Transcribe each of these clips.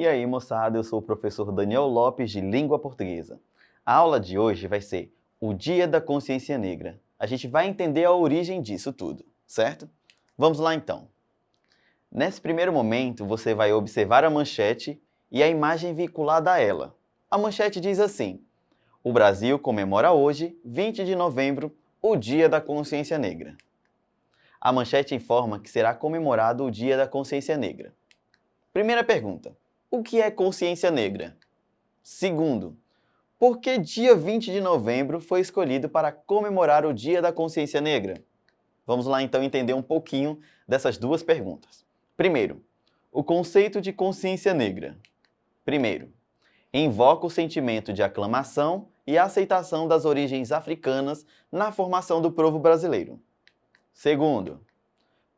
E aí, moçada, eu sou o professor Daniel Lopes, de Língua Portuguesa. A aula de hoje vai ser o Dia da Consciência Negra. A gente vai entender a origem disso tudo, certo? Vamos lá então. Nesse primeiro momento, você vai observar a manchete e a imagem vinculada a ela. A manchete diz assim: o Brasil comemora hoje, 20 de novembro, o Dia da Consciência Negra. A manchete informa que será comemorado o Dia da Consciência Negra. Primeira pergunta: o que é consciência negra? Segundo, por que dia 20 de novembro foi escolhido para comemorar o Dia da Consciência Negra? Vamos lá então entender um pouquinho dessas duas perguntas. Primeiro, o conceito de consciência negra. Primeiro, invoca o sentimento de aclamação e aceitação das origens africanas na formação do povo brasileiro. Segundo,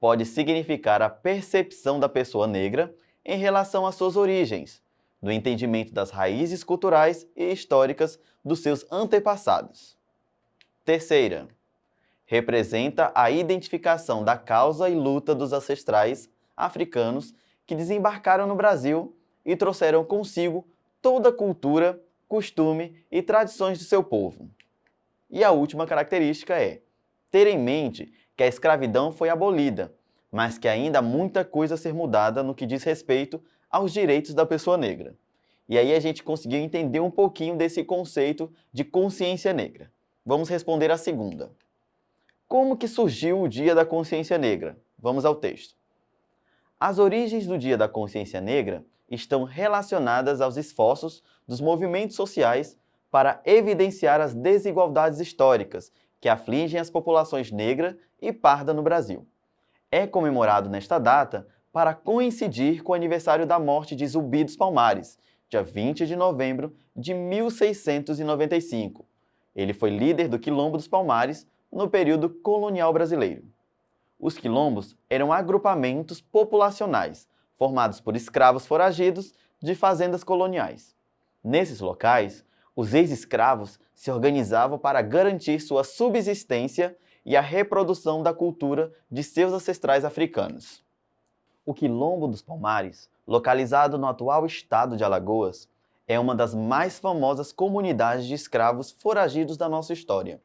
pode significar a percepção da pessoa negra em relação às suas origens, do entendimento das raízes culturais e históricas dos seus antepassados. Terceira, representa a identificação da causa e luta dos ancestrais africanos que desembarcaram no Brasil e trouxeram consigo toda a cultura, costume e tradições do seu povo. E a última característica é ter em mente que a escravidão foi abolida, mas que ainda há muita coisa a ser mudada no que diz respeito aos direitos da pessoa negra. E aí a gente conseguiu entender um pouquinho desse conceito de consciência negra. Vamos responder a segunda. Como que surgiu o Dia da Consciência Negra? Vamos ao texto. As origens do Dia da Consciência Negra estão relacionadas aos esforços dos movimentos sociais para evidenciar as desigualdades históricas que afligem as populações negra e parda no Brasil. É comemorado nesta data para coincidir com o aniversário da morte de Zumbi dos Palmares, dia 20 de novembro de 1695. Ele foi líder do Quilombo dos Palmares no período colonial brasileiro. Os quilombos eram agrupamentos populacionais, formados por escravos foragidos de fazendas coloniais. Nesses locais, os ex-escravos se organizavam para garantir sua subsistência e a reprodução da cultura de seus ancestrais africanos. O Quilombo dos Palmares, localizado no atual estado de Alagoas, é uma das mais famosas comunidades de escravos foragidos da nossa história.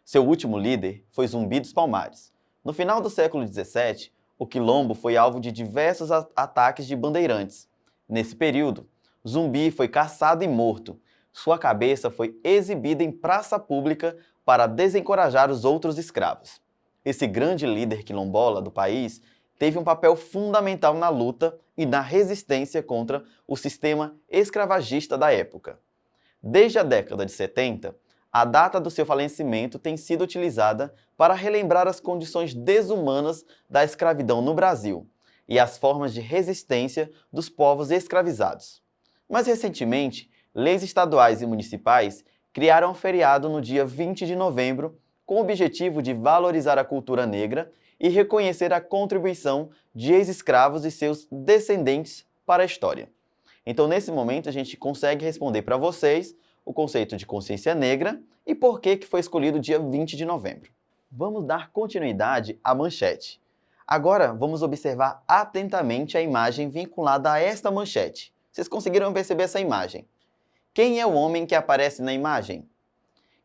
Seu último líder foi Zumbi dos Palmares. No final do século XVII, o Quilombo foi alvo de diversos ataques de bandeirantes. Nesse período, Zumbi foi caçado e morto. Sua cabeça foi exibida em praça pública para desencorajar os outros escravos. Esse grande líder quilombola do país teve um papel fundamental na luta e na resistência contra o sistema escravagista da época. Desde a década de 70, a data do seu falecimento tem sido utilizada para relembrar as condições desumanas da escravidão no Brasil e as formas de resistência dos povos escravizados. Mais recentemente, leis estaduais e municipais criaram um feriado no dia 20 de novembro com o objetivo de valorizar a cultura negra e reconhecer a contribuição de ex-escravos e seus descendentes para a história. Então, nesse momento, a gente consegue responder para vocês o conceito de consciência negra e por que foi escolhido o dia 20 de novembro. Vamos dar continuidade à manchete. Agora, vamos observar atentamente a imagem vinculada a esta manchete. Vocês conseguiram perceber essa imagem? Quem é o homem que aparece na imagem?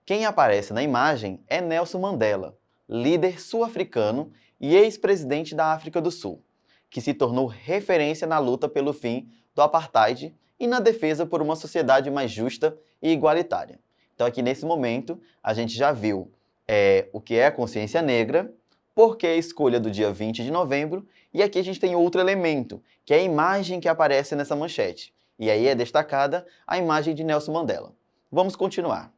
Quem aparece na imagem é Nelson Mandela, líder sul-africano e ex-presidente da África do Sul, que se tornou referência na luta pelo fim do apartheid e na defesa por uma sociedade mais justa e igualitária. Então aqui nesse momento a gente já viu o que é a consciência negra, por que a escolha do dia 20 de novembro, e aqui a gente tem outro elemento, que é a imagem que aparece nessa manchete. E aí é destacada a imagem de Nelson Mandela. Vamos continuar.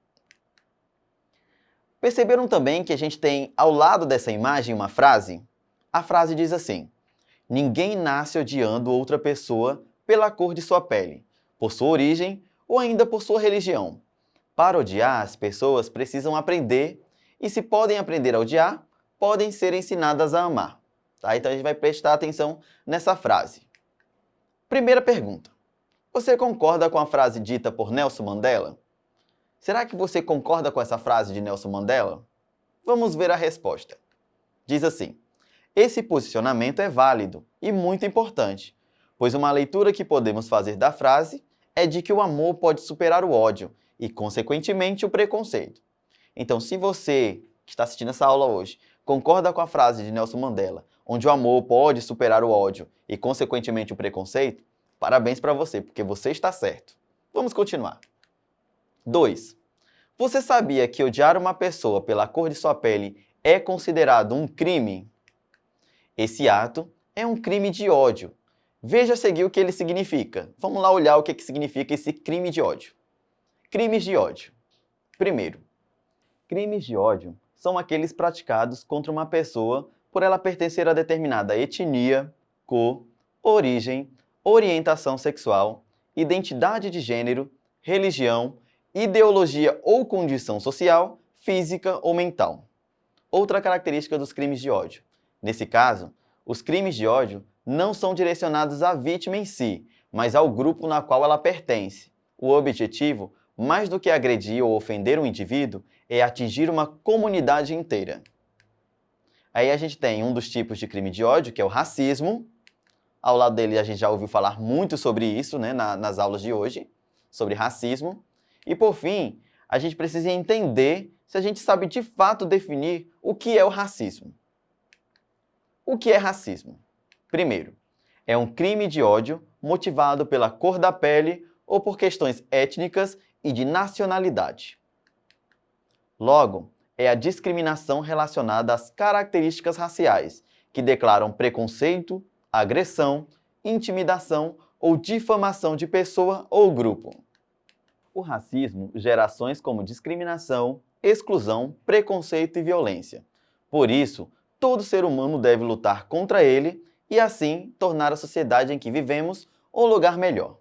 Perceberam também que a gente tem ao lado dessa imagem uma frase? A frase diz assim: ninguém nasce odiando outra pessoa pela cor de sua pele, por sua origem ou ainda por sua religião. Para odiar, as pessoas precisam aprender, e se podem aprender a odiar, podem ser ensinadas a amar. Tá? Então a gente vai prestar atenção nessa frase. Primeira pergunta. Você concorda com a frase dita por Nelson Mandela? Será que você concorda com essa frase de Nelson Mandela? Vamos ver a resposta. Diz assim: esse posicionamento é válido e muito importante, pois uma leitura que podemos fazer da frase é de que o amor pode superar o ódio e, consequentemente, o preconceito. Então, se você que está assistindo essa aula hoje concorda com a frase de Nelson Mandela, onde o amor pode superar o ódio e, consequentemente, o preconceito, parabéns para você, porque você está certo. Vamos continuar. 2. Você sabia que odiar uma pessoa pela cor de sua pele é considerado um crime? Esse ato é um crime de ódio. Veja a seguir o que ele significa. Vamos lá olhar o que significa esse crime de ódio. Crimes de ódio. Primeiro, crimes de ódio são aqueles praticados contra uma pessoa por ela pertencer a determinada etnia, cor, origem, orientação sexual, identidade de gênero, religião, ideologia ou condição social, física ou mental. Outra característica dos crimes de ódio. Nesse caso, os crimes de ódio não são direcionados à vítima em si, mas ao grupo na qual ela pertence. O objetivo, mais do que agredir ou ofender um indivíduo, é atingir uma comunidade inteira. Aí a gente tem um dos tipos de crime de ódio, que é o racismo. Ao lado dele a gente já ouviu falar muito sobre isso, né, nas aulas de hoje, sobre racismo. E por fim, a gente precisa entender se a gente sabe de fato definir o que é o racismo. O que é racismo? Primeiro, é um crime de ódio motivado pela cor da pele ou por questões étnicas e de nacionalidade. Logo, é a discriminação relacionada às características raciais, que declaram preconceito, agressão, intimidação ou difamação de pessoa ou grupo. O racismo gera ações como discriminação, exclusão, preconceito e violência. Por isso, todo ser humano deve lutar contra ele e, assim, tornar a sociedade em que vivemos um lugar melhor.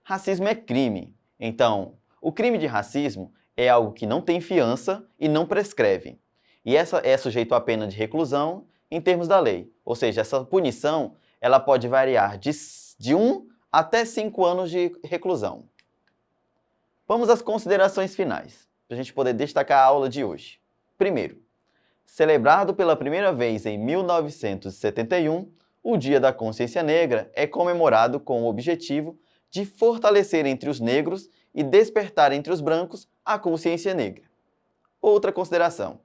Racismo é crime. Então, o crime de racismo é algo que não tem fiança e não prescreve. E essa é sujeito à pena de reclusão em termos da lei. Ou seja, essa punição ela pode variar de 1 até 5 anos de reclusão. Vamos às considerações finais, para a gente poder destacar a aula de hoje. Primeiro, celebrado pela primeira vez em 1971, o Dia da Consciência Negra é comemorado com o objetivo de fortalecer entre os negros e despertar entre os brancos a consciência negra. Outra consideração,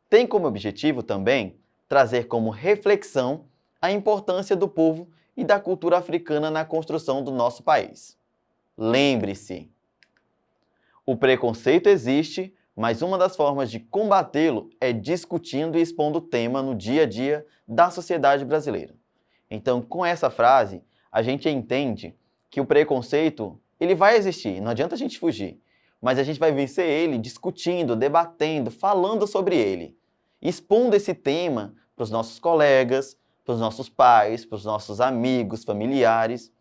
tem como objetivo também trazer como reflexão a importância do povo e da cultura africana na construção do nosso país. Lembre-se, o preconceito existe, mas uma das formas de combatê-lo é discutindo e expondo o tema no dia a dia da sociedade brasileira. Então, com essa frase, a gente entende que o preconceito ele vai existir, não adianta a gente fugir, mas a gente vai vencer ele discutindo, debatendo, falando sobre ele, expondo esse tema para os nossos colegas, para os nossos pais, para os nossos amigos, familiares,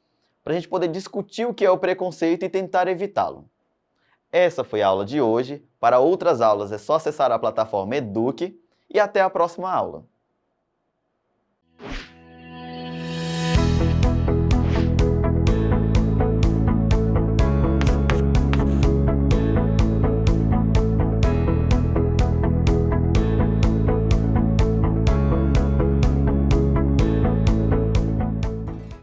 para a gente poder discutir o que é o preconceito e tentar evitá-lo. Essa foi a aula de hoje. Para outras aulas é só acessar a plataforma Eduque e até a próxima aula.